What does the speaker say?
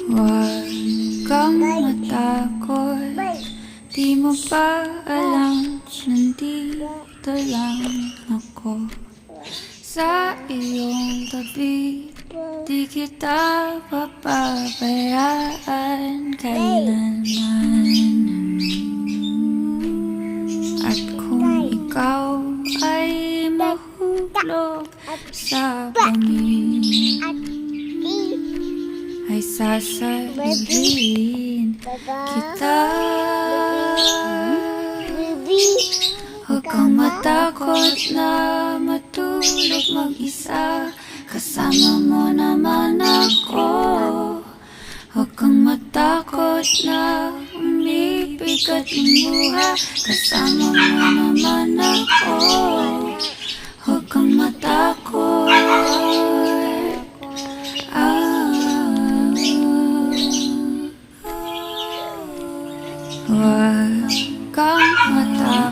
Huwag kang matakot, di mo ba alam, nandito lang ako sa iyong tabi. Di kita papabayaan kailanman. At kung ikaw ay mahulog sa bangin, ay sasaluhin kita. Huwag kang matakot na matulog mag-isa, kasama mo naman ako. Huwag kang matakot na umibig at lumuha, kasama mo naman ako. Huwag kang matakot. Huwag kang matakot.